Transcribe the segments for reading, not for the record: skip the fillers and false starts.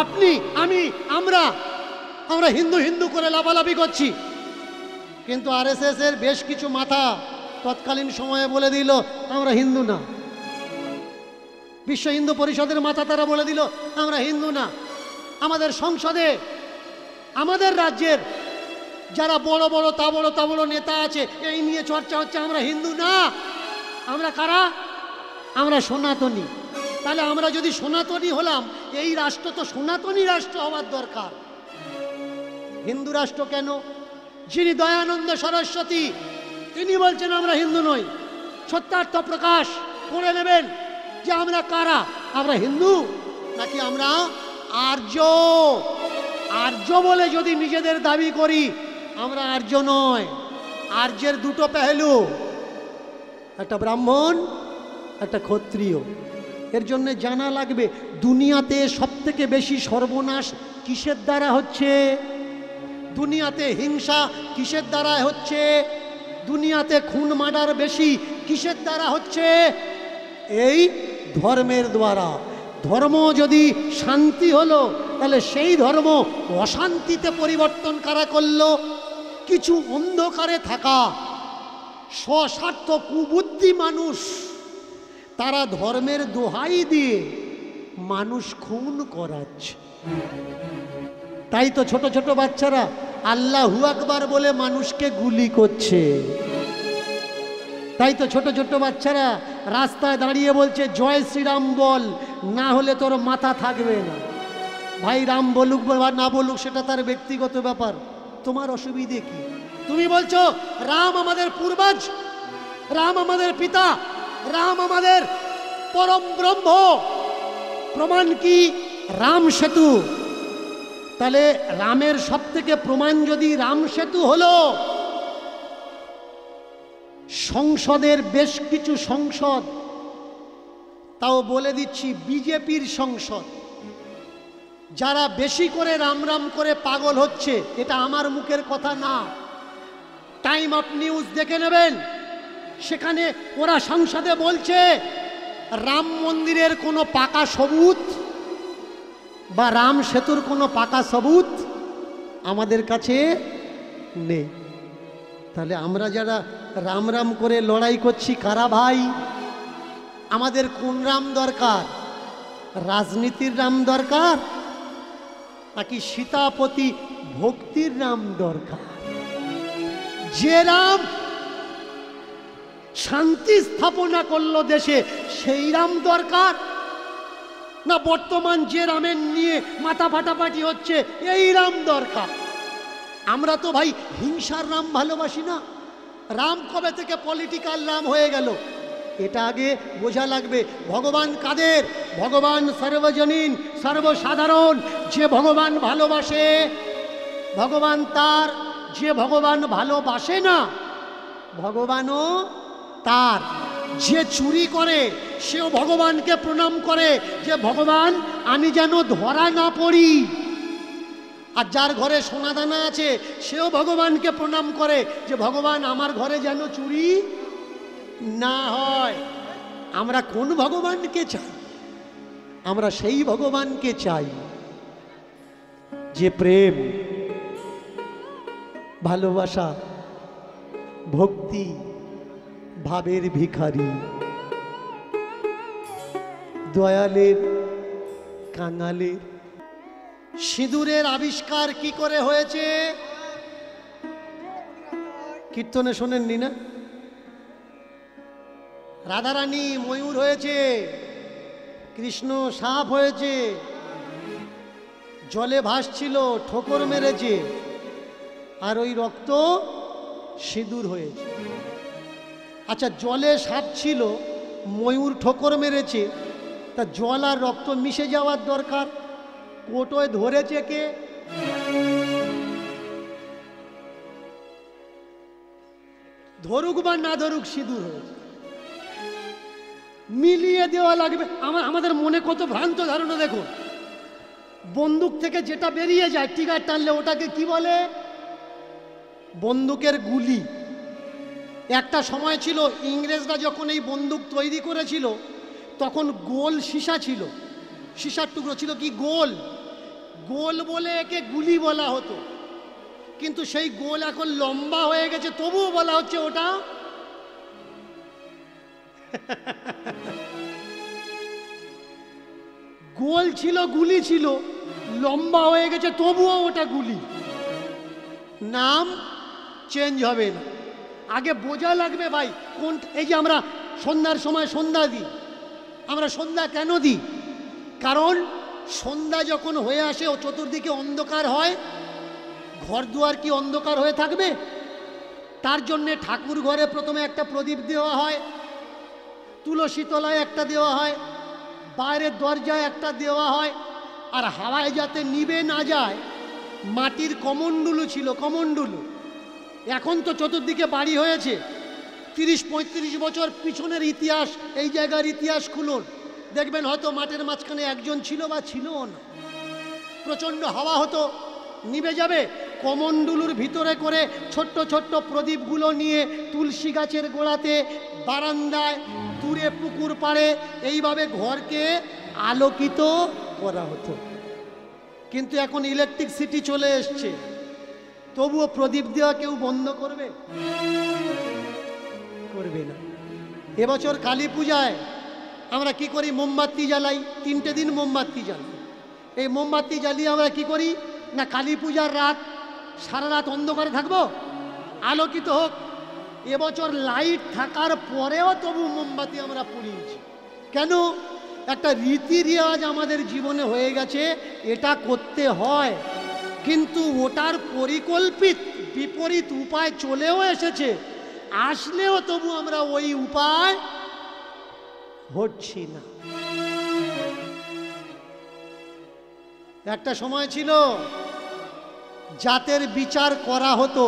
আপনি, আমি, আমরা আমরা হিন্দু হিন্দু করে লাফালাফি করছি, কিন্তু আরএসএস এর বেশ কিছু মাথা তৎকালীন সময়ে বলে দিল আমরা হিন্দু না। বিশ্ব হিন্দু পরিষদের মাথা তারা বলে দিল আমরা হিন্দু না। আমাদের সংসদে, আমাদের রাজ্যের যারা বড় বড় তাবড় নেতা আছে, এই নিয়ে চর্চা হচ্ছে আমরা হিন্দু না। আমরা কারা? আমরা সনাতনী। তাহলে আমরা যদি সনাতনী হলাম, এই রাষ্ট্র তো সনাতনী রাষ্ট্র হওয়ার দরকার। হিন্দু রাষ্ট্র কেন? যিনি দয়ানন্দ সরস্বতী, তিনি বলছেন আমরা হিন্দু নই। সত্যার্থ প্রকাশ করে নেবেন যে আমরা কারা, আমরা হিন্দু নাকি আমরা আর্য। আর্য বলে যদি নিজেদের দাবি করি, আমরা আর্য নয়। আর্যের দুটো পেহলু, একটা ব্রাহ্মণ, একটা ক্ষত্রিয়। এর জন্য জানা লাগবে দুনিয়াতে সবথেকে বেশি সর্বনাশ কিসের দ্বারা হচ্ছে, দুনিয়াতে হিংসা কিসের দ্বারা হচ্ছে, দুনিয়াতে খুন মার্ডার বেশি কিসের দ্বারা হচ্ছে? এই ধর্মের দ্বারা। ধর্ম যদি শান্তি হলো, তাহলে সেই ধর্ম অশান্তিতে পরিবর্তন কারা করলো? কিছু অন্ধকারে থাকা স্বস্বার্থ কুবুদ্ধি মানুষ, তারা ধর্মের দোহাই দিয়ে মানুষ খুন করাচ্ছে। তাই তো ছোট ছোট বাচ্চারা আল্লাহু আকবার বলে মানুষকে গুলি করছে। তাই তো ছোট ছোট বাচ্চারা রাস্তায় দাঁড়িয়ে বলছে জয় শ্রীরাম বল, না হলে তোর মাথা থাকবে না। ভাই রাম বলুক বা না বলুক সেটা তার ব্যক্তিগত ব্যাপার, তোমার অসুবিধে কি? তুমি বলছো রাম আমাদের পূর্বজ, রাম আমাদের পিতা, রাম আমাদের পরম ব্রহ্ম। প্রমাণ কি? রাম সেতু। তাহলে রামের সব থেকে প্রমাণ যদি রাম সেতু হলো, সংসদের বেশ কিছু সংসদ, তাও বলে দিচ্ছি বিজেপির সংসদ, যারা বেশি করে রাম রাম করে পাগল হচ্ছে, এটা আমার মুখের কথা না, টাইম অফ নিউজ দেখে নেবেন। সেখানে ওরা সংসদে বলছে রাম মন্দিরের কোনো পাকা সবুত বা রাম সেতুর কোনো পাকা সবুত আমাদের কাছে নেই। তাহলে আমরা যারা রাম রাম করে লড়াই করছি কারা ভাই? আমাদের কোন রাম দরকার? রাজনীতির রাম দরকার নাকি সীতাপতি ভক্তির রাম দরকার? যে রাম শান্তি স্থাপনা করলো দেশে, সেই রাম দরকার না বর্তমান যে রামের নিয়ে মাথা ফাটাফাটি হচ্ছে এই রাম দরকার? আমরা তো ভাই হিংসার রাম ভালোবাসি না। রাম কবে থেকে পলিটিক্যাল রাম হয়ে গেল? এটা আগে বোঝা লাগবে। ভগবান কাদের? ভগবান সর্বজনীন, সর্বসাধারণ। যে ভগবান ভালোবাসে ভগবান তার, যে ভগবান ভালোবাসে না ভগবানও তার। যে চুরি করে সেও ভগবানকে প্রণাম করে যে ভগবান আমি যেন ধরা না পড়ি। আর যার ঘরে সোনাদানা আছে সেও ভগবানকে প্রণাম করে যে ভগবান আমার ঘরে যেন চুরি না হয়। আমরা কোন ভগবানকে চাই? আমরা সেই ভগবানকে চাই যে প্রেম, ভালোবাসা, ভক্তি, ভাবের ভিখারি, দয়ালের, কাঙালের। সিঁদুরের আবিষ্কার কি করে হয়েছে? কীর্তনে শোনেননি না? রাধারানী ময়ূর হয়েছে, কৃষ্ণ সাপ হয়েছে, জলে ভাসছিল, ঠোকর মেরেছে, আর ওই রক্ত সিঁদুর হয়েছে। আচ্ছা, জলে সাপ ছিল, ময়ূর ঠোকর মেরেছে, তা জল আর রক্ত মিশে যাওয়ার দরকার। কোটোয় ধরেছে কে? ধরুক বা না ধরুক সিঁদুর হয়েছে। মিলিয়ে দেওয়া লাগবে। আমাদের মনে কত ভ্রান্ত ধারণা দেখুন। বন্দুক থেকে যেটা বেরিয়ে যায় টিকার টানলে ওটাকে কি বলে? বন্দুকের গুলি। একটা সময় ছিল ইংরেজরা যখন এই বন্দুক তৈরি করেছিল তখন গোল সীসা ছিল, সীসার টুকরো ছিল কি গোল, গোল বলে একে গুলি বলা হতো, কিন্তু সেই গোল এখন লম্বা হয়ে গেছে, তবুও বলা হচ্ছে ওটা গোল ছিল, গুলি ছিল, লম্বা হয়ে গেছে, তবুও ওটা গুলি। নাম চেঞ্জ হবে না। আগে বোঝা লাগবে ভাই কোন। এই যে আমরা সন্ধ্যার সময় সন্ধ্যা দিই, আমরা সন্ধ্যা কেন দিই? কারণ সন্ধ্যা যখন হয়ে আসে ও চতুর্দিকে অন্ধকার হয়, ঘর দুয়ার কি অন্ধকার হয়ে থাকবে? তার জন্যে ঠাকুর ঘরে প্রথমে একটা প্রদীপ দেওয়া হয়, তুলসী তলায় একটা দেওয়া হয়, বাইরের দরজায় একটা দেওয়া হয়, আর হাওয়ায় যাতে নিভে না যায় মাটির কমণ্ডলু ছিল, কমণ্ডলু। এখন তো চতুর্দিকে বাড়ি হয়েছে। 30-35 বছর পিছনের ইতিহাস, এই জায়গার ইতিহাস খুলুন, দেখবেন হয়তো মাঠের মাঝখানে একজন ছিল বা ছিল না। প্রচণ্ড হাওয়া হতো, নিভে যাবে। কমণ্ডলুর ভিতরে করে ছোট্ট ছোট্ট প্রদীপগুলো নিয়ে তুলসী গাছের গোড়াতে, বারান্দায়, দূরে পুকুর পাড়ে, এইভাবে ঘরকে আলোকিত করা হতো। কিন্তু এখন ইলেকট্রিসিটি চলে এসছে, তবুও প্রদীপ দেওয়া কেউ বন্ধ করবে? করবে না। এবছর কালী পূজায় আমরা কি করি? মোমবাতি জ্বালাই, 3টে দিন মোমবাতি জ্বালাই। এই মোমবাতি জ্বালিয়ে আমরা কি করি না, কালী পূজার রাত সারা রাত অন্ধকারে থাকবো, আলোকিত হোক। এবছর লাইট থাকার পরেও তবু মোমবাতি আমরা পুড়িয়েছি। কেন? একটা রীতি রেওয়াজ আমাদের জীবনে হয়ে গেছে, এটা করতে হয়। কিন্তু ওটার পরিকল্পিত বিপরীত উপায় চলেও এসেছে, আসলেও তবু আমরা ওই উপায় হচ্ছি না। একটা সময় ছিল জাতের বিচার করা হতো,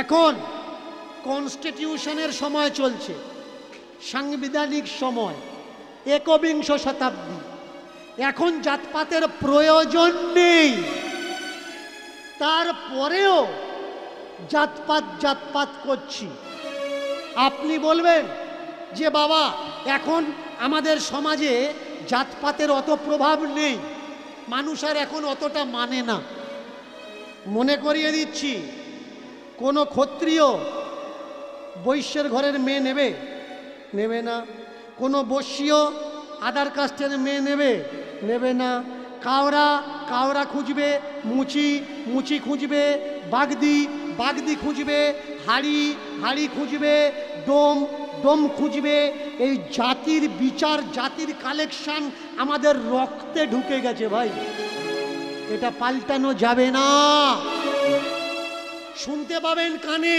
এখন কনস্টিটিউশনের সময় চলছে, সাংবিধানিক সময়, 21 শতাব্দী। এখন জাতপাতের প্রয়োজন নেই, তারপরেও জাতপাত জাতপাত করছি। আপনি বলবেন যে বাবা এখন আমাদের সমাজে জাতপাতের অত প্রভাব নেই, মানুষ আর এখন অতটা মানে না। মনে করিয়ে দিচ্ছি, কোনো ক্ষত্রিয় বৈশ্যের ঘরের মেয়ে নেবে? নেবে না। কোনো বৈশ্যীয় আদার কাস্টের মেয়ে নেবে? নেবে না। কাওড়া কাওড়া খুঁজবে, মুচি মুচি খুঁজবে, বাগদি বাগদি খুঁজবে, হাড়ি হাড়ি খুঁজবে, ডোম ডোম খুঁজবে। এই জাতির বিচার, জাতির কালেকশন আমাদের রক্তে ঢুকে গেছে ভাই, এটা পাল্টানো যাবে না। শুনতে পাবেন কানে,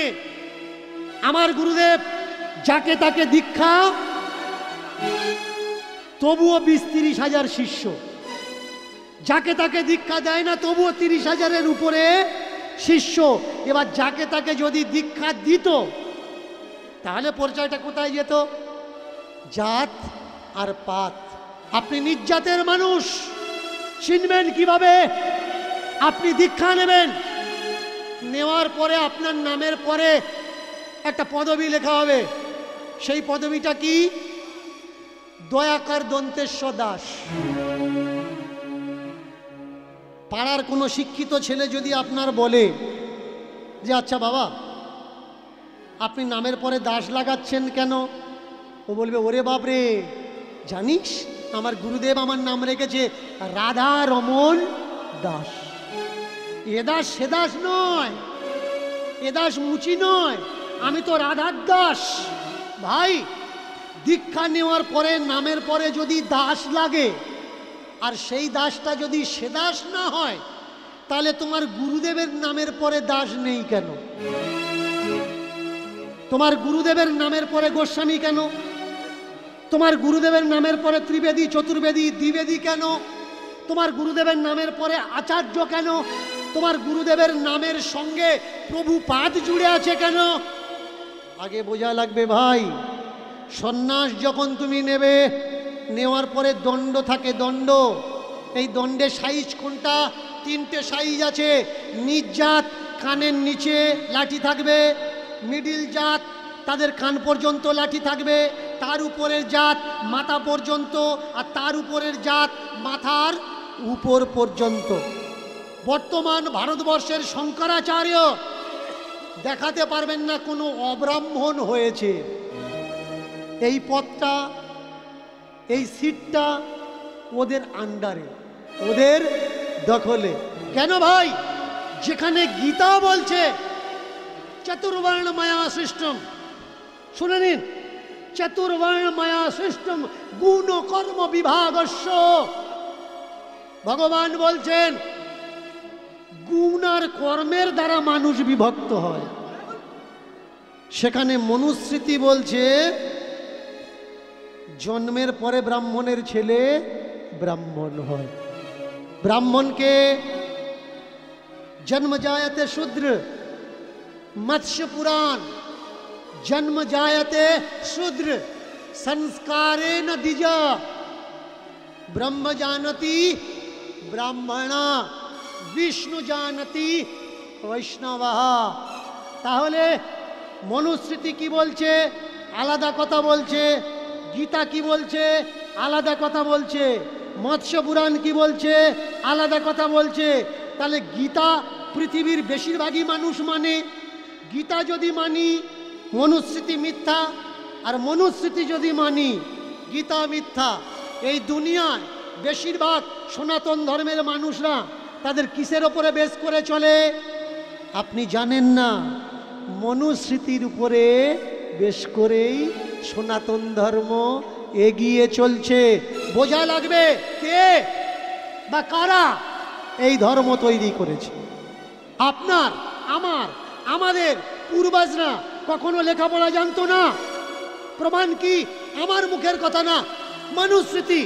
আমার গুরুদেব যাকে তাকে দীক্ষা, তবুও 20-30 হাজার শিষ্য। যাকে তাকে দীক্ষা দেয় না, তবুও 30 হাজারের উপরে শিষ্য। এবার যাকে তাকে যদি দীক্ষা দিত, তাহলে পরিচয়টা কোথায় যেত? জাত আর পাত। আপনি নির্জাতের মানুষ, চিনবেন কিভাবে? আপনি দীক্ষা নেবেন, নেওয়ার পরে আপনার নামের পরে একটা পদবি লেখা হবে। সেই পদবিটা কি? দয়াকর দন্তেশ্বর দাস। পাড়ার কোনো শিক্ষিত ছেলে যদি আপনার বলে যে আচ্ছা বাবা আপনি নামের পরে দাস লাগাচ্ছেন কেন? ও বলবে ওরে বাপরে, জানিস আমার গুরুদেব আমার নাম রেখেছে রাধা রমন দাস। এ দাস সে দাস নয়, এ দাস মুচি নয়, আমি তো রাধার দাস। ভাই, দীক্ষা নেওয়ার পরে নামের পরে যদি দাস লাগে, আর সেই দাসটা যদি সে দাস না হয়, তাহলে তোমার গুরুদেবের নামের পরে দাস নেই কেন? তোমার গুরুদেবের নামের পরে গোস্বামী কেন? তোমার গুরুদেবের নামের পরে ত্রিবেদী, চতুর্বেদী, দ্বিবেদী কেন? তোমার গুরুদেবের নামের পরে আচার্য কেন? তোমার গুরুদেবের নামের সঙ্গে প্রভুপাদ জুড়ে আছে কেন? আগে বোঝা লাগবে ভাই। সন্ন্যাস যখন তুমি নেবে, নেওয়ার পরে দণ্ড থাকে, দণ্ড। এই দণ্ডের সাইজ কোনটা? 3টে সাইজ আছে। নিজ জাত কানের নিচে লাঠি থাকবে, মিডিল জাত তাদের কান পর্যন্ত লাঠি থাকবে, তার উপরের জাত মাথা পর্যন্ত, আর তার উপরের জাত মাথার উপর পর্যন্ত। বর্তমান ভারতবর্ষের শঙ্করাচার্য দেখাতে পারবেন না কোনো অব্রাহ্মণ হয়েছে। এই পদটা, এই সিটটা ওদের আন্ডারে, ওদের দখলে। কেন ভাই? যেখানে গীতা বলছে চতুর্বর্ণ মায়া সৃষ্টম, শুনে নিন, চতুর্বর্ণ মায়া সৃষ্টম গুণ কর্ম বিভাগস্য। ভগবান বলছেন গুণ আর কর্মের দ্বারা মানুষ বিভক্ত হয়। সেখানে মনুস্মৃতি বলছে জন্মের পরে ব্রাহ্মণের ছেলে ব্রাহ্মণ হয়। ব্রাহ্মণকে জন্ম জায়তে শূদ্র, মৎস্য পুরাণ জন্ম জায়তে শূদ্র সংস্কারেণ দ্বিজ ব্রহ্ম জানতি ব্রাহ্মণা বিষ্ণু জানতি বৈষ্ণব। তাহলে মনুস্মৃতি কি বলছে? আলাদা কথা বলছে। গীতা কি বলছে? আলাদা কথা বলছে। মৎস্য পুরাণ কি বলছে? আলাদা কথা বলছে। তাহলে গীতা পৃথিবীর বেশিরভাগই মানুষ মানে। গীতা যদি মানি মনুস্মৃতি মিথ্যা, আর মনুস্মৃতি যদি মানি গীতা মিথ্যা। এই দুনিয়ায় বেশিরভাগ সনাতন ধর্মের মানুষরা তাদের কিসের ওপরে বেস করে চলে? আপনি জানেন না, মনুস্মৃতির উপরে বেশ করেই সনাতন ধর্ম এগিয়ে চলছে। বোঝা লাগবে কে বা কারা এই ধর্ম তৈরি করেছে। আপনার, আমার, আমাদের পূর্বজরা কখনো লেখাপড়া জানতো না। প্রমাণ কি? আমার মুখের কথা না, মনুস্মৃতি।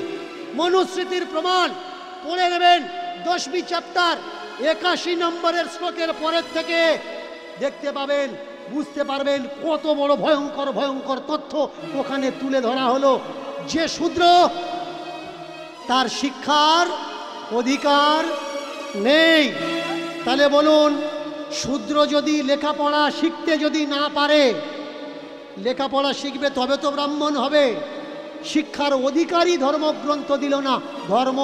মনুস্মৃতির প্রমাণ পড়ে নেবেন 10वीं চ্যাপ্টার 81 নম্বরের শ্লোকের পরের থেকে দেখতে পাবেন, বুঝতে পারবেন কত বড় ভয়ঙ্কর ভয়ঙ্কর তথ্য ওখানে তুলে ধরা হলো। যে শূদ্র, তার শিক্ষার অধিকার নেই। তাহলে বলুন, শূদ্র যদি লেখাপড়া শিখতে যদি না পারে, লেখাপড়া শিখবে তবে তো ব্রাহ্মণ হবে। শিক্ষার অধিকারই ধর্মগ্রন্থ দিল না, ধর্ম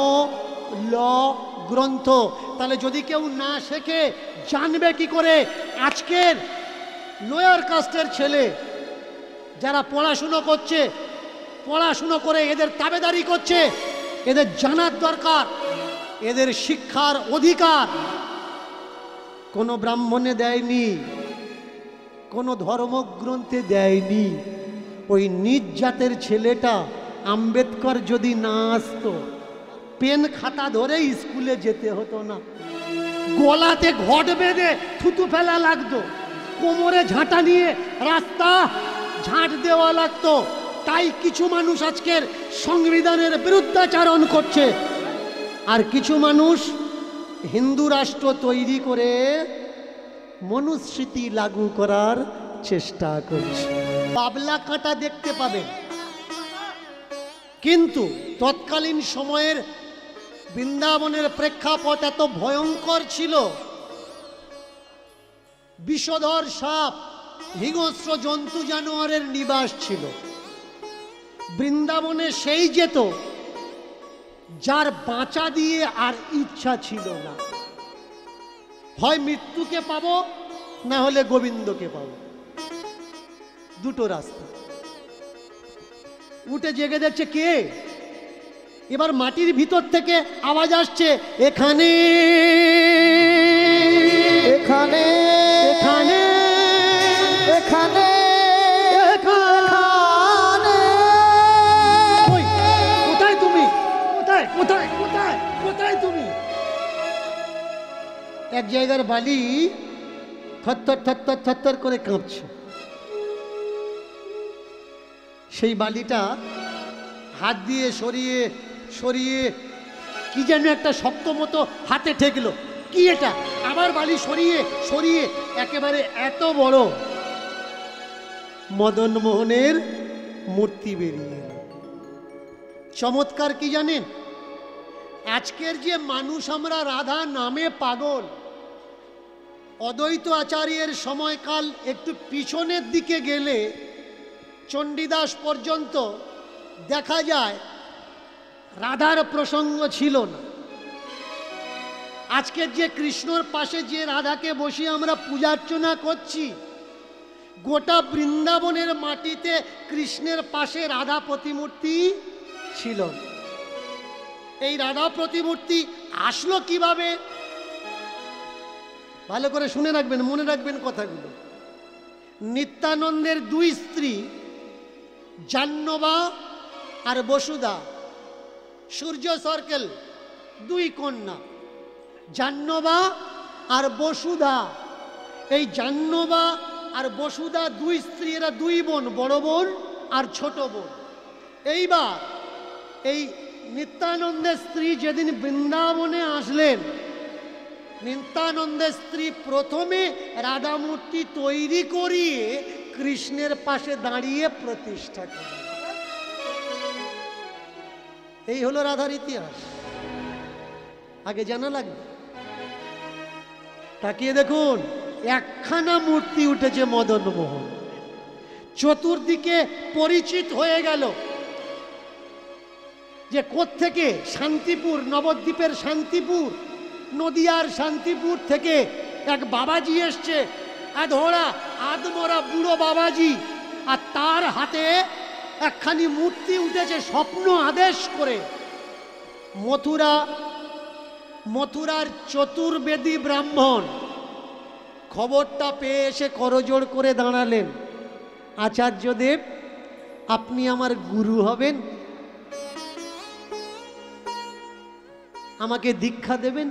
ল গ্রন্থ। তাহলে যদি কেউ না শেখে জানবে কি করে? আজকের লোয়ার কাস্টের ছেলে যারা পড়াশুনো করছে, পড়াশুনো করে এদের তাবেদারি করছে, এদের জানার দরকার এদের শিক্ষার অধিকার কোনো ব্রাহ্মণে দেয়নি, কোনো ধর্মগ্রন্থে দেয়নি। ওই নিজ জাতের ছেলেটা আম্বেদকর যদি না আসতো, পেন খাতা ধরে স্কুলে যেতে হতো না, গলাতে ঘট বেঁধে থুতু ফেলা লাগতো, কোমরে ঝাঁটা নিয়ে রাস্তা ঝাঁট দেওয়া লাগতো। তাই কিছু মানুষ আজকের সংবিধানের বিরুদ্ধাচারণ করছে, আর কিছু মানুষ হিন্দু রাষ্ট্র তৈরি করে মনুস্মৃতি লাগু করার চেষ্টা করছে। বাবলা কাঁটা দেখতে পাবেন, কিন্তু তৎকালীন সময়ের বৃন্দাবনের প্রেক্ষাপট এত ভয়ঙ্কর ছিল। বিষধর সাপ, হিংস্র জন্তু জানোয়ারের নিবাস ছিল। বৃন্দাবনে সেই যেত যার বাঁচা দিয়ে আর ইচ্ছা ছিল না। হয় মৃত্যুকে পাবো, না হলে গোবিন্দকে পাবো, দুটো রাস্তা। উঠে জেগে যাচ্ছে কে? এবার মাটির ভিতর থেকে আওয়াজ আসছে, এখানে এখানে এখানে এখানে এখানে। কোথায় তুমি? কোথায় কোথায় কোথায় কোথায় তুমি? এক জায়গার বালি থরথর থরথর থরথর করে কাঁপছে। সেই বালিটা হাত দিয়ে সরিয়ে সরিয়ে কি যেন একটা শক্ত মতো হাতে ঠেকলো। কি এটা? আবার বালি সরিয়ে সরিয়ে একেবারে এত বড় মদন মোহনের মূর্তি বেরিয়ে এলো। চমৎকার কি জানেন? আজকের যে মানুষ আমরা রাধা নামে পাগল, অদ্বৈত আচার্যের সময়কাল একটু পিছনের দিকে গেলে চণ্ডীদাস পর্যন্ত দেখা যায় রাধার প্রসঙ্গ ছিল না। আজকের যে কৃষ্ণর পাশে যে রাধাকে বসিয়ে আমরা পূজা অর্চনা করছি, গোটা বৃন্দাবনের মাটিতে কৃষ্ণের পাশে রাধা প্রতিমূর্তি ছিল। এই রাধা প্রতিমূর্তি আসলো কিভাবে? ভালো করে শুনে রাখবেন, মনে রাখবেন কথাগুলো। নিত্যানন্দের দুই স্ত্রী জাহ্নবা আর বসুধা, সূর্য সার্কেল, দুই কন্যা জাহ্নবা আর বসুধা। এই জাহ্নবা আর বসুধা দুই স্ত্রী, এরা দুই বোন, বড় বোন আর ছোট বোন। এইবার এই নিত্যানন্দের স্ত্রী যেদিন বৃন্দাবনে আসলেন, নিত্যানন্দের স্ত্রী প্রথমে রাধামূর্তি তৈরি করিয়ে কৃষ্ণের পাশে দাঁড়িয়ে প্রতিষ্ঠা করলেন। এই হলো রাধার ইতিহাস, আগে জানা লাগবে। তাকিয়ে দেখুন, একখানা মূর্তি উঠেছে মদন মোহন, চতুর্দিকে পরিচিত হয়ে গেল যে কোত্থেকে, শান্তিপুর, নবদ্বীপের শান্তিপুর, নদিয়ার শান্তিপুর থেকে এক বাবাজি এসছে, আধোড়া আধমরা বুড়ো বাবাজি, আর তার হাতে একখানি মূর্তি উঠেছে স্বপ্ন আদেশ করে। মথুরার চতুর্বেদী ব্রাহ্মণ খবরটা পেয়ে এসে করজোড় করে দাঁড়ালেন, আচার্যদেব আপনি আমার গুরু হবেন, আমাকে দীক্ষা দেবেন,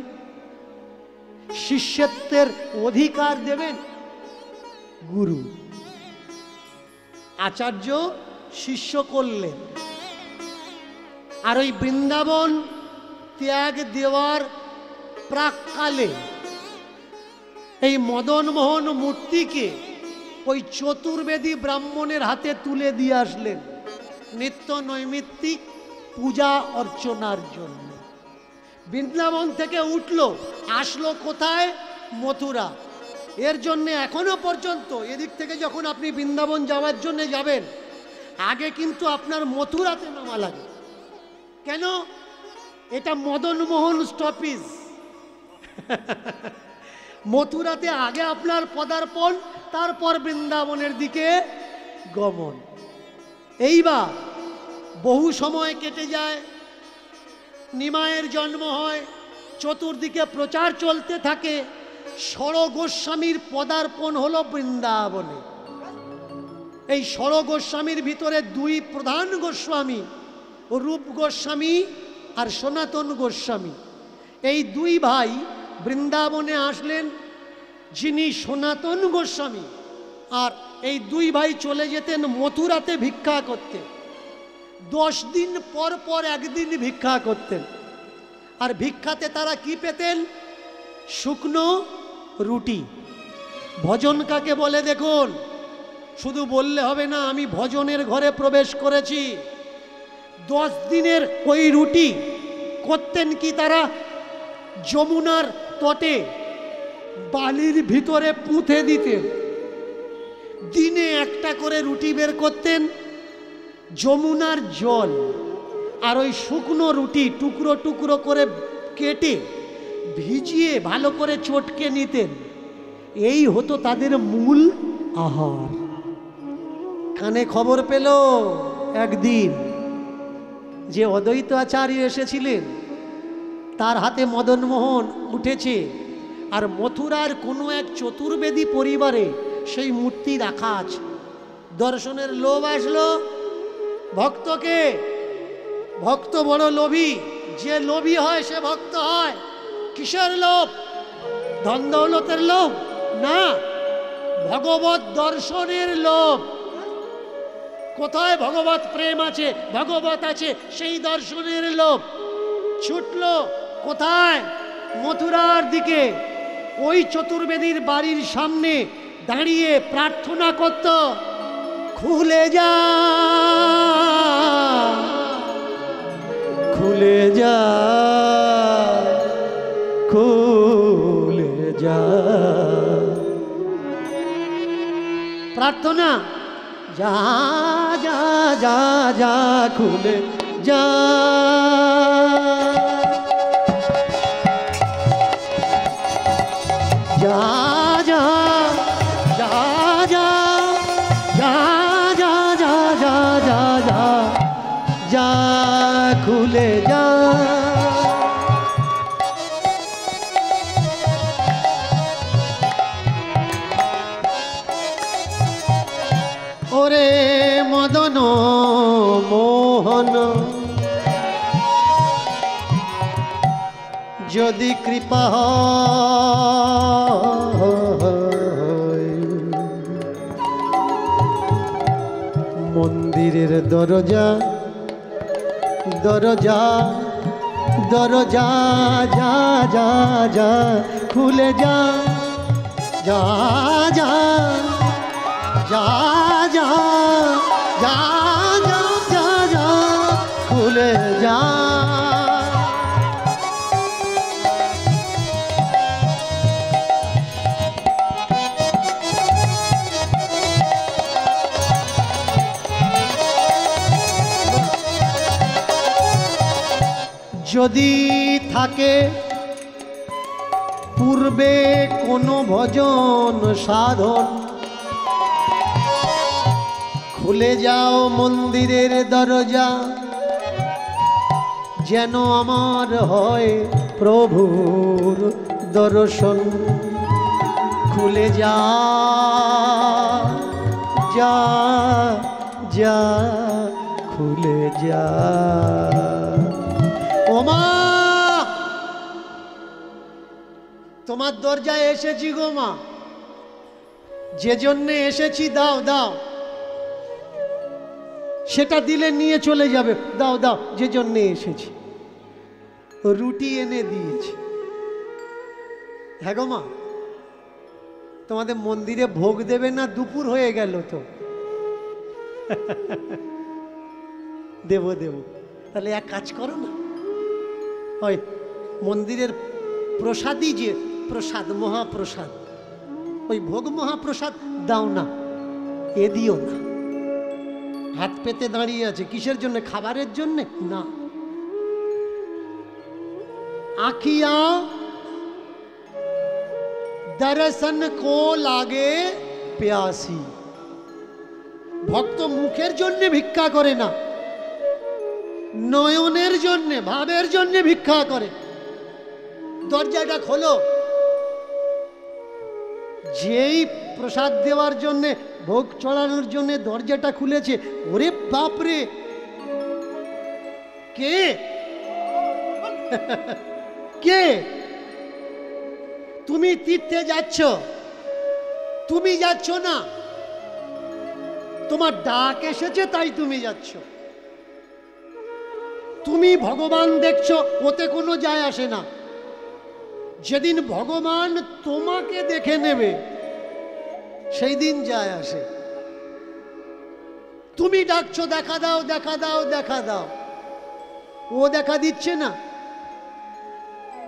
শিষ্যত্বের অধিকার দেবেন। গুরু আচার্য শিষ্য করলেন। আর ওই বৃন্দাবন ত্যাগ দেওয়ার প্রাককালে এই মদনমোহন মূর্তিকে ওই চতুর্বেদী ব্রাহ্মণের হাতে তুলে দিয়ে আসলেন নিত্য নৈমিত্তিক পূজা অর্চনার জন্য। বৃন্দাবন থেকে উঠলো, আসলো কোথায়? মথুরা। এর জন্য এখনো পর্যন্ত এদিক থেকে যখন আপনি বৃন্দাবন যাওয়ার জন্য যাবেন, আগে কিন্তু আপনার মথুরাতে নামা লাগে। কেন? এটা মদনমোহন স্টপেজ। মথুরাতে আগে আপনার পদার্পণ, তারপর বৃন্দাবনের দিকে গমন। এইবার বহু সময় কেটে যায়, নিমায়ের জন্ম হয়, চতুর্দিকে প্রচার চলতে থাকে। ষড় গোস্বামীর পদার্পণ হলো বৃন্দাবনে। এই ষড় গোস্বামীর ভিতরে দুই প্রধান গোস্বামী, রূপ গোস্বামী আর সনাতন গোস্বামী। এই দুই ভাই বৃন্দাবনে আসলেন। যিনি সনাতন গোস্বামী, আর এই দুই ভাই চলে যেতেন মথুরাতে ভিক্ষা করতে। 10 দিন পর পর একদিন ভিক্ষা করতেন। আর ভিক্ষাতে তারা কি পেতেন? শুকনো রুটি। ভজন কাকে বলে দেখুন, শুধু বললে হবে না আমি ভজনের ঘরে প্রবেশ করেছি। 10 দিনের ওই রুটি করতেন কি তারা? যমুনার তটে বালির ভিতরে পুঁতে দিতেন। দিনে একটা করে রুটি বের করতেন, যমুনার জল আর ওই শুকনো রুটি টুকরো টুকরো করে কেটে ভিজিয়ে ভালো করে চটকে নিতেন। এই হতো তাদের মূল আহার। কানে খবর পেল একদিন যে অদ্বৈত আচার্য এসেছিলেন, তার হাতে মদনমোহন উঠেছে, আর মথুরার কোনো এক চতুর্বেদী পরিবারে সেই মূর্তি রাখা আছে। দর্শনের লোভ আসলো ভক্তকে। ভক্ত বড় লোভী, যে লোভী হয় সে ভক্ত হয়। কিসের লোভ? ধন দৌলতের লোভ না, ভগবত দর্শনের লোভ। কোথায় ভগবত প্রেম আছে, ভগবত আছে, সেই দর্শনের লোভ। ছুটলো কোথায়? মথুরার দিকে। ওই চতুর্বেদীর বাড়ির সামনে দাঁড়িয়ে প্রার্থনা করত, খুলে যা, খুলে যা, খুলে যা। প্রার্থনা, যা যা যা যা, খুলে যা। যা যা যা যা যা যা যা যা যা যা যা খুলে যা। ওরে মদন মোহন যদি কৃপা হয়, মন্দিরের দরজা দরজা দরজা যা যা যা খুলে যা যা যা যা যা যা যা যা যা খুলে যা। যদি থাকে পূর্বে কোনো ভজন সাধন, খুলে যাও মন্দিরের দরজা, যেন আমার হয় প্রভুর দর্শন। খুলে যা যা যা খুলে যা। ওমা তোমার দরজায় এসেছি গো মা, যে জন্যে এসেছি দাও দাও, সেটা দিলে নিয়ে চলে যাবে। দাও দাও, যে জন্যে এসেছি। রুটি এনে দিয়েছি। হ্যাঁ গো মা, তোমাদের মন্দিরে ভোগ দেবে না? দুপুর হয়ে গেল তো। দেব দেব। তাহলে এক কাজ করো না, ওই মন্দিরের প্রসাদই যে প্রসাদ, মহাপ্রসাদ, ওই ভোগ মহাপ্রসাদ দাও না, এ দিও না। হাত পেতে দাঁড়িয়ে আছে কিসের জন্য? খাবারের জন্য না। আখিয়া দর্শন কো লাগে প্যাসি। ভক্ত মুখের জন্য ভিক্ষা করে না, নয়নের জন্য, ভাবের জন্য ভিক্ষা করে। দরজাটা খোলো। যেই প্রসাদ দেওয়ার জন্য, ভোগ চড়ানোর জন্য দরজাটা খুলেছে, ওরে বাপরে, কে কে? তুমি তীর্থে যাচ্ছ, তুমি যাচ্ছ না, তোমার ডাক এসেছে তাই তুমি যাচ্ছ। তুমি ভগবান দেখছো, ওতে কোনো যায় আসে না। যেদিন ভগবান তোমাকে দেখে নেবে সেই দিন যায় আসে। তুমি ডাকছো দেখা দাও দেখা দাও দেখা দাও, ও দেখা দিচ্ছে না।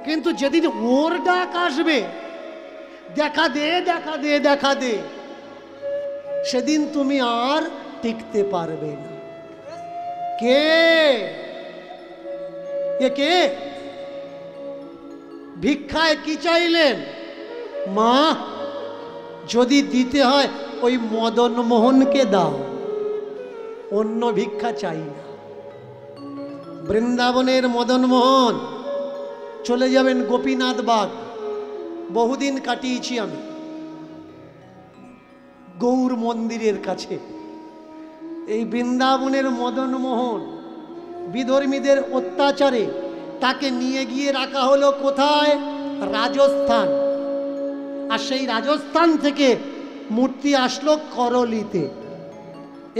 কিন্তু যেদিন ওর ডাক আসবে, দেখা দে দেখা দে দেখা দে, সেদিন তুমি আর টিকতে পারবে না। কে কে? ভিক্ষায় কি চাইলেন? মা, যদি দিতে হয় ওই মদন মোহনকে দাও, অন্য ভিক্ষা চাই না। বৃন্দাবনের মদন মোহন চলে যাবেন গোপীনাথ বাগ, বহুদিন কাটিয়েছি আমি গৌর মন্দিরের কাছে। এই বৃন্দাবনের মদন মোহন বিধর্মীদের অত্যাচারে তাকে নিয়ে গিয়ে রাখা হলো কোথায়? রাজস্থান। আর সেই রাজস্থান থেকে মূর্তি আসলো করলিতে,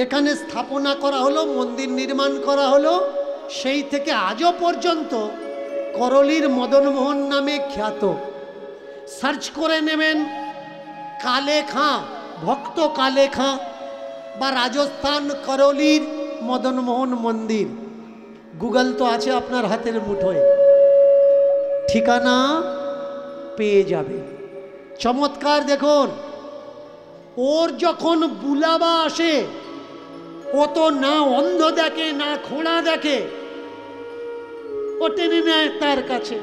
এখানে স্থাপনা করা হলো, মন্দির নির্মাণ করা হলো। সেই থেকে আজও পর্যন্ত করলির মদন মোহন নামে খ্যাত। সার্চ করে নেবেন কালে খাঁ, ভক্ত কালে খাঁ বা রাজস্থান করলির মদন মোহন মন্দির, গুগল তো আছে আপনার হাতের মুঠোয়, ঠিকানা পেয়ে যাবে। চমৎকার দেখুন, ওর যখন বুলাবা আসে, ও তো না অন্ধ দেখে না খোঁড়া দেখে, ও টেনে নেয় তার কাছে।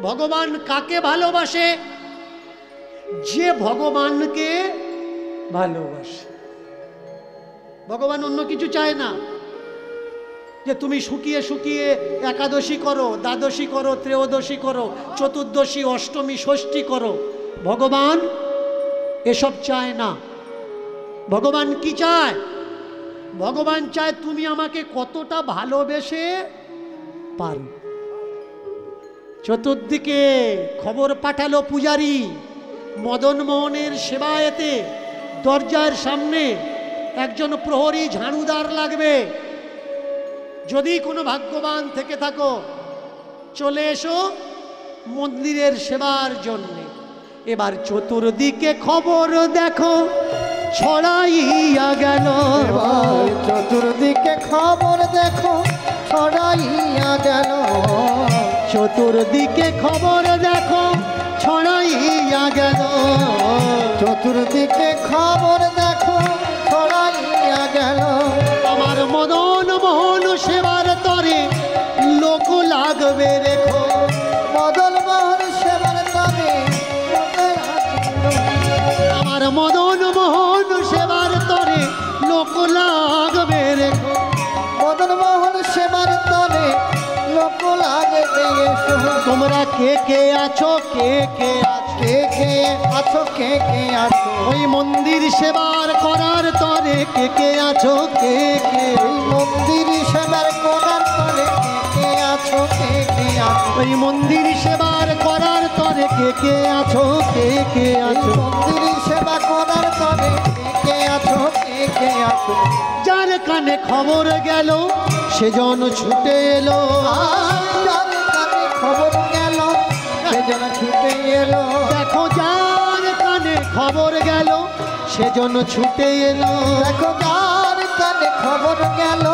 ভগবান কাকে ভালোবাসে? যে ভগবানকে ভালোবাসে। ভগবান অন্য কিছু চায় না যে তুমি শুকিয়ে শুকিয়ে একাদশী করো, দ্বাদশী করো, ত্রয়োদশী করো, চতুর্দশী, অষ্টমী, ষষ্ঠী করো। ভগবান এসব চায় না। ভগবান কি চায়? ভগবান চায় তুমি আমাকে কতটা ভালোবেসে পারো। চতুর্দিকে খবর পাঠালো পূজারী, মদন মোহনের সেবায়েতে দরজার সামনে একজন প্রহরী ঝাড়ুদার লাগবে। যদি কোনো ভাগ্যবান থেকে থাকো চলে এসো মন্দিরের সেবার জন্যে। এবার চতুর্দিকে খবর দেখো ছড়াইয়া গেল, এবার চতুর্দিকে খবর দেখো ছড়াইয়া গেল, চতুর্দিকে খবর দেখো ছড়াইয়া গেল, চতুর্দিকে খবর দেখো ছড়াইয়া গেল। আমার মদন মোহন সেবার তরে লোক লাগবে রেখো, মদন মোহন সেবার তরে আমার মদন মোহন সেবার তরে লোক লাগবে রেখো, মদন মোহন সেবার তরে লোক লাগবে এসো। তোমরা কে কে আছো, কে কে আছো, কে কে আছো, কে কে আছো, ওই মন্দির সেবার করার তরে কে কে আছো, কে কে, এই মন্দির সেবার করার তরে কে কে আছো, কে কে আছো, ওই মন্দির সেবার করার তরে কে কে আছো, কে কে এই আছো। মন্দির সেবা করার তরে কে কে আছো, কে কে আছো। যার কানে খবর গেল সেজন ছুটে এলো, যার কানে খবর গেল সেজন ছুটে এলো, দেখো যার কানে খবর গেল সেজন ছুটে এলো, দেখো যার কানে খবর গেল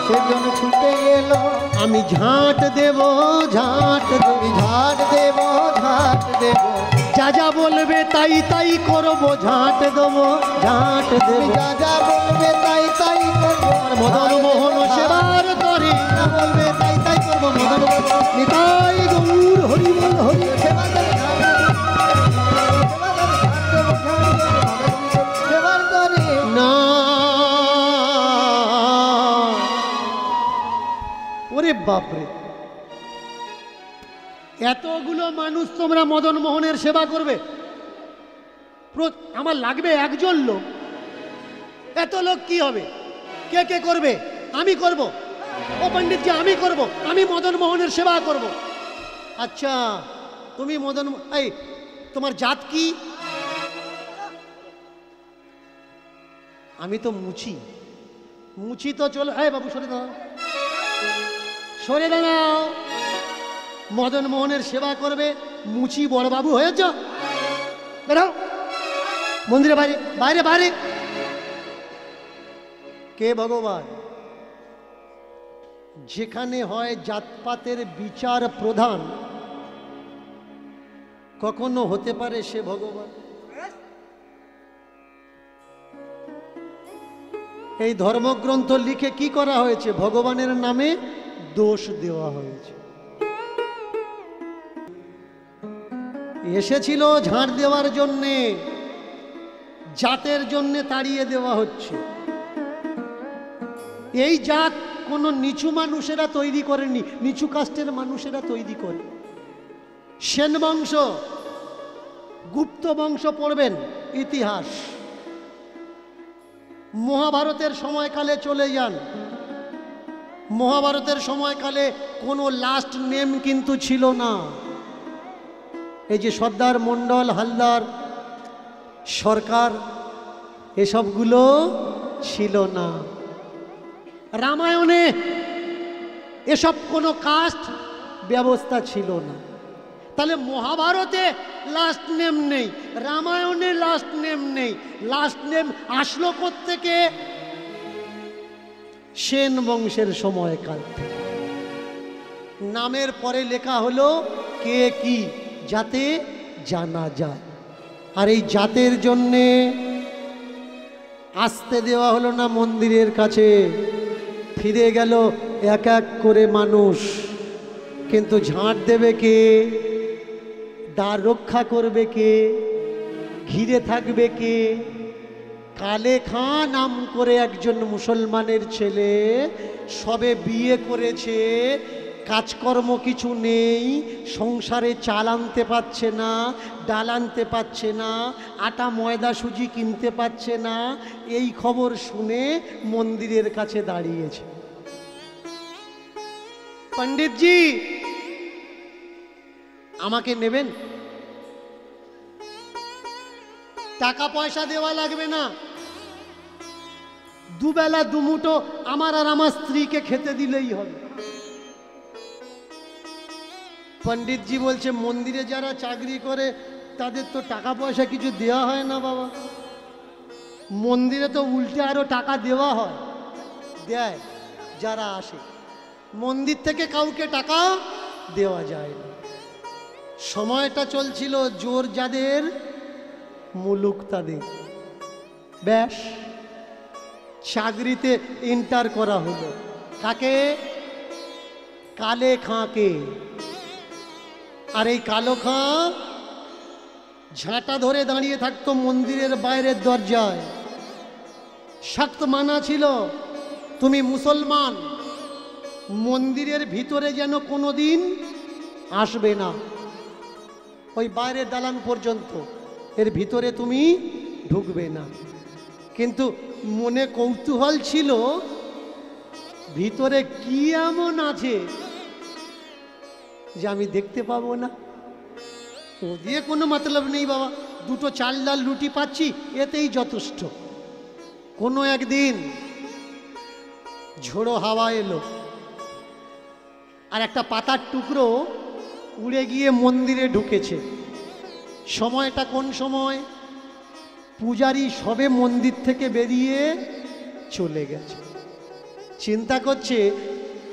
সেজন ছুটে এলো। আমি ঝাঁট দেব, ঝাঁট দেব, আমি ঝাড় দেব, ঝাড় দেব, যা যা বলবে তাই তাই করবো, ঝাঁট দেবো, ঝাঁট তুমি দেব। যা যা বলবে তাই তাই করবো। মদন মোহন সেবার তরে যা বলবে তাই তাই করবো, মদন নিতাই গৌর হরি বল হরি। সেবা করে ঝাড় দেব, সেবার করে না ওরে বাপরে, এতগুলো মানুষ তোমরা মদন মোহনের সেবা করবে? আমার লাগবে একজন লোক, এত লোক কি হবে? কে কে করবে? আমি করব। ও পণ্ডিতজি আমি করব, আমি মদন মোহনের সেবা করব। আচ্ছা তুমি মদন, এই তোমার জাত কি? আমি তো মুচি, মুচি তো চলো, এই বাবু সরে দাও, সরে দাঁড়াও। মদন মোহনের সেবা করবে, মুচি বড়বাবু হয়েছ? বেরাও মন্দিরে বাইরে, বাইরে বাইরে। কে ভগবান? যেখানে হয় জাতপাতের বিচার প্রধান, কখনো হতে পারে সে ভগবান? এই ধর্মগ্রন্থ লিখে কি করা হয়েছে? ভগবানের নামে দোষ দেওয়া হয়েছে। এসেছিল ঝাড় দেওয়ার জন্যে, জাতের জন্যে তাড়িয়ে দেওয়া হচ্ছে। এই জাত কোনো নিচু মানুষেরা তৈরি করেনি, নিচু কাস্টের মানুষেরা তৈরি করে। সেন বংশ, গুপ্ত বংশ পড়বেন ইতিহাস, মহাভারতের সময়কালে চলে যান। মহাভারতের সময়কালে কোনো লাস্ট নেম কিন্তু ছিল না। এই যে সর্দার, মণ্ডল, হালদার, সরকার, এসবগুলো ছিল না। রামায়ণে এসব কোনো কাস্ট ব্যবস্থা ছিল না। তাহলে মহাভারতে লাস্ট নেম নেই, রামায়ণে লাস্ট নেম নেই। লাস্ট নেম আসলো কোত্থেকে? সেন বংশের সময়কাল থেকে। নামের পরে লেখা হলো কে কি, যাতে জানা যায়। আর এই জাতের জন্যে আসতে দেওয়া হলো না মন্দিরের কাছে, ফিরে গেল এক এক করে মানুষ। কিন্তু ঝাঁট দেবে কে? দ্বার রক্ষা করবে কে? ঘিরে থাকবে কে? কালে খাঁ নাম করে একজন মুসলমানের ছেলে, সবে বিয়ে করেছে, কাজকর্ম কিছু নেই, সংসারে চাল আনতে পারছে না, ডাল আনতে পারছে না, আটা ময়দা সুজি কিনতে পারছে না। এই খবর শুনে মন্দিরের কাছে দাঁড়িয়েছে। পণ্ডিতজি, আমাকে নেবেন? টাকা পয়সা দেওয়া লাগবে না, দুবেলা দুমুঠো আমার আর আমার স্ত্রীকে খেতে দিলেই হবে। পণ্ডিতজি বলছে, মন্দিরে যারা চাকরি করে তাদের তো টাকা পয়সা কিছু দেওয়া হয় না বাবা। মন্দিরে তো উল্টে আরো টাকা দেওয়া হয়, দেয় যারা আসে। মন্দির থেকে কাউকে টাকা দেওয়া যায় না। সময়টা চলছিল জোর যাদের মুলুক তাদের। ব্যাস, চাকরিতে এন্টার করা হলো। কাকে? কালে খাঁকে। আর এই কালো খাঁ ঝাঁটা ধরে দাঁড়িয়ে থাকতো মন্দিরের বাইরের দরজায়। শক্ত মানা ছিল, তুমি মুসলমান, মন্দিরের ভিতরে যেন কোনোদিন আসবে না। ওই বাইরের দালান পর্যন্ত, এর ভিতরে তুমি ঢুকবে না। কিন্তু মনে কৌতূহল ছিল, ভিতরে কি এমন আছে যে আমি দেখতে পাবো না? ও দিয়ে কোনো মতলব নেই বাবা, দুটো চাল ডাল রুটি পাচ্ছি, এতেই যথেষ্ট। কোনো একদিন ঝোড়ো হাওয়া এলো, আর একটা পাতার টুকরো উড়ে গিয়ে মন্দিরে ঢুকেছে। সময়টা কোন সময়? পূজারী সবে মন্দির থেকে বেরিয়ে চলে গেছে। চিন্তা করছে,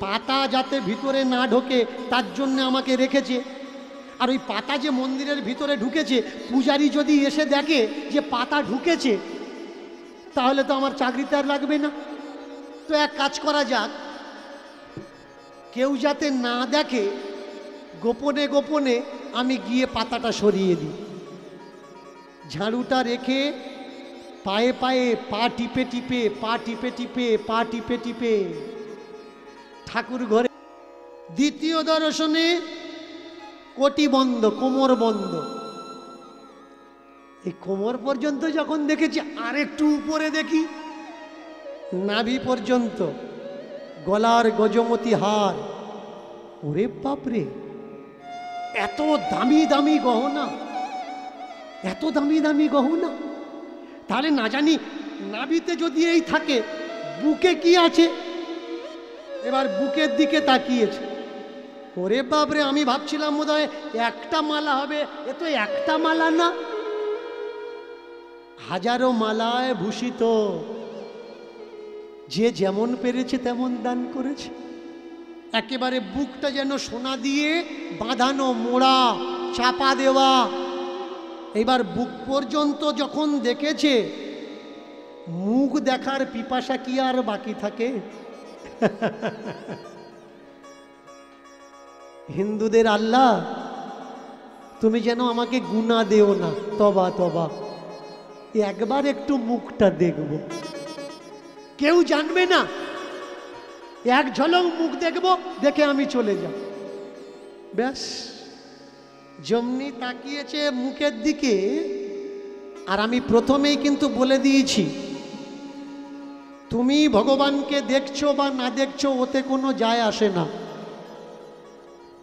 পাতা যাতে ভিতরে না ঢোকে তার জন্য আমাকে রেখেছে। আর ওই পাতা যে মন্দিরের ভিতরে ঢুকেছে, পূজারী যদি এসে দেখে যে পাতা ঢুকেছে, তাহলে তো আমার চাকরিতে আর লাগবে না। তো এক কাজ করা যাক, কেউ যাতে না দেখে, গোপনে গোপনে আমি গিয়ে পাতাটা সরিয়ে দিই। ঝাড়ুটা রেখে পায়ে পায়ে পা টিপে টিপে পা টিপে টিপে পা টিপে টিপে ঠাকুর ঘরে। দ্বিতীয় দর্শনে কোটি বন্ধ, কোমর বন্ধ। এই কোমর পর্যন্ত যখন দেখেছি, আর একটু উপরে দেখি, নাভি পর্যন্ত, গলার গজমতি হার। ওরে বাপরে, এত দামি দামি গহনা, এত দামি দামি গহনা! তাহলে না জানি নাভিতে যদি এই থাকে, বুকে কি আছে? এবার বুকের দিকে তাকিয়েছে। ওরে বাপরে, আমি ভাবছিলাম বোধহয় একটা মালা হবে, এ তো একটা মালা না, হাজারো মালায় ভূষিত। যে যেমন পেরেছে তেমন দান করেছে। একেবারে বুকটা যেন সোনা দিয়ে বাঁধানো, মোড়া, চাপা দেওয়া। এবার বুক পর্যন্ত যখন দেখেছে, মুখ দেখার পিপাসা কি আর বাকি থাকে? হিন্দুদের আল্লাহ, তুমি যেন আমাকে গুনাহ দেও না, তবা তবা, একবার একটু মুখটা দেখব। কেউ জানবে না, এক ঝলক মুখ দেখব, দেখে আমি চলে যাব। ব্যাস, যেমনি তাকিয়েছে মুখের দিকে। আর আমি প্রথমেই কিন্তু বলে দিয়েছি, তুমি ভগবানকে দেখছো বা না দেখছো, ওতে কোনো যায় আসে না।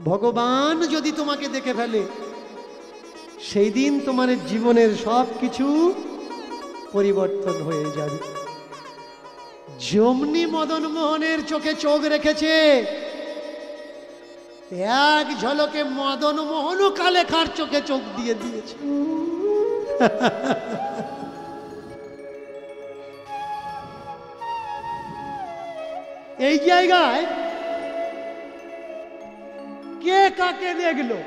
ভগবান যদি তোমাকে দেখে ফেলে, সেই দিন তোমার জীবনের সব কিছু পরিবর্তন হয়ে যাবে। যেমনি মদন মোহনের চোখে চোখ রেখেছে, এক ঝলকে মদন মোহনও কালে খাঁর চোখে চোখ দিয়ে দিয়েছে। এই জায়গায় কে কাকে দেখলো?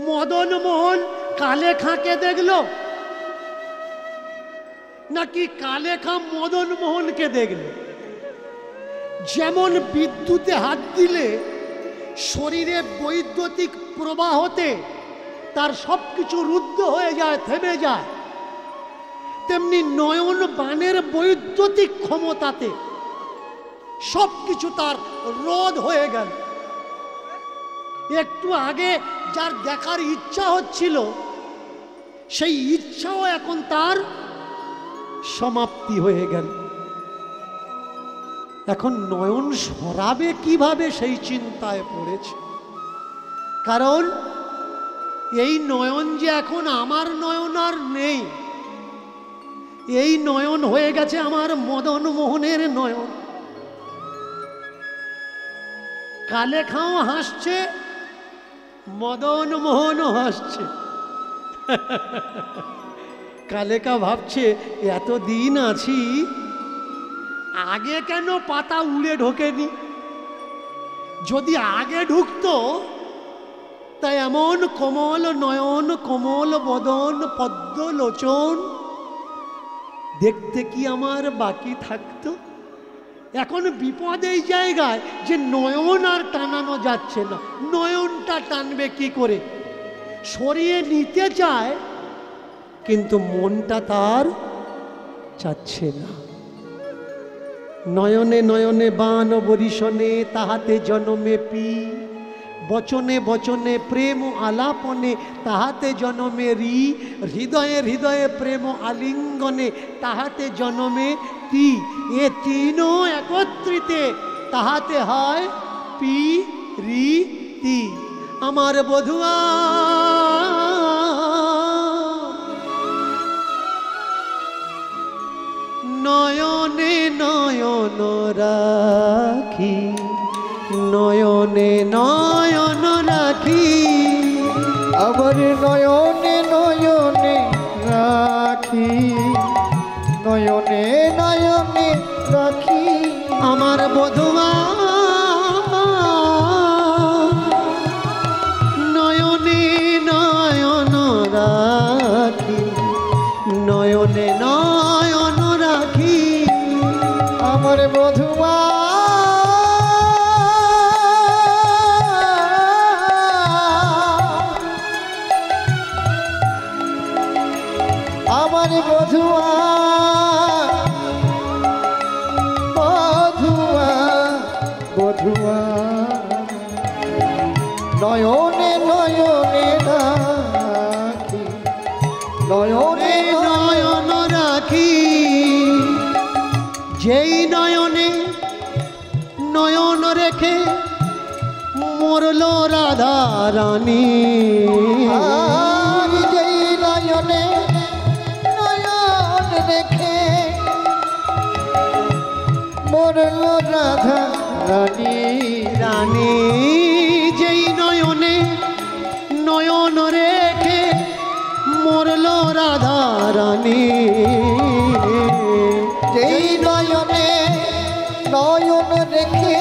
মদন মোহন কালে খাঁকে দেখলো, নাকি কালে খাঁ মদন মোহনকে দেখলো? যেমন বিদ্যুতে হাত দিলে শরীরে বৈদ্যুতিক প্রবাহতে তার সব কিছু রুদ্ধ হয়ে যায়, থেমে যায়, তেমনি নয়ন বাণের বৈদ্যুতিক ক্ষমতাতে সব কিছু তার রোধ হয়ে গেল। একটু আগে যার দেখার ইচ্ছা হচ্ছিল, সেই ইচ্ছাও এখন তার সমাপ্তি হয়ে গেল। এখন নয়ন সরাবে কিভাবে সেই চিন্তায় পড়েছে। কারণ এই নয়ন যে এখন আমার নয়ন আর নেই, এই নয়ন হয়ে গেছে আমার মদন মোহনের নয়ন। কালেখাও হাসছে, মদন মোহনও হাসছে। কালেকা ভাবছে এতদিন আছি, আগে কেন পাতা উড়ে ঢোকেনি? যদি আগে ঢুকতো তা এমন কোমল নয়ন, কোমল বদন, পদ্ম লোচন দেখতে কি আমার বাকি থাকতো? এখন বিপদ এই জায়গায় যে নয়ন আর টানানো যাচ্ছে না। নয়নটা টানবে কি করে? সরিয়ে নিতে চায়, কিন্তু মনটা তার চাচ্ছে না। নয়নে নয়নে বান বরিশনে, তাহাতে জনমে পি, বচনে বচনে প্রেম আলাপনে, তাহাতে জনমে রি, হৃদয়ে হৃদয়ে প্রেম আলিঙ্গনে, তাহাতে জনমে তি। এ তিনও একত্রিতে তাহাতে হয় পি রি তি। আমার বধুয়া নয়নে নয়ন রাখি, নয়নে নয়ন রাখি, আবার নয়নে নয়নে রাখি, নয়নে নয়নে রাখি। আমার বধুয়া নয়নে নয়ন রাখি, নয়নে নয়ন রাখি। আমার বধুয়া আমার বধুয়া, বধুয়া বধুয়া, নয়নে নয়নে রাখি, নয়নে নয়ন রাখি। যেই নয়নে নয়ন রেখে মরল রাধা রানী, আর যেই নয়নে নয়ন রেখে মরল রাধা রানী, রানী। যেই নয়নে নয়ন রেখে মরল রাধা রানী, যেই নয়নে নয়ন রেখে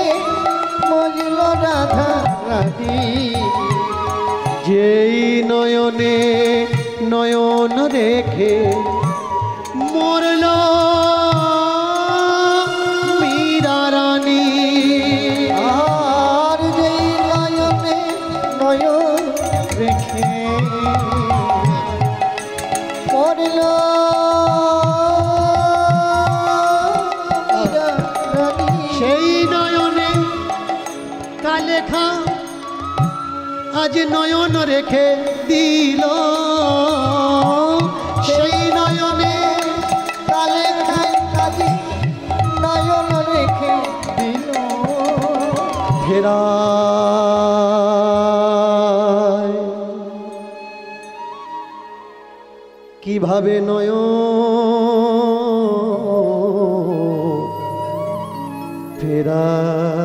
মরল রাধা রানী, যেই নয়নে নয়ন রেখে মরল মীরা রানী। আর যেই নয়নে নয়ন রেখে মরল মীরা রানী, সেই নয়নে কালেখা আজ নয়ন রেখে দিল, সেই নয়নে কালে খায় কাজে নয়ন রেখে দিল। ফেরায় কিভাবে নয়ন ফেরায়।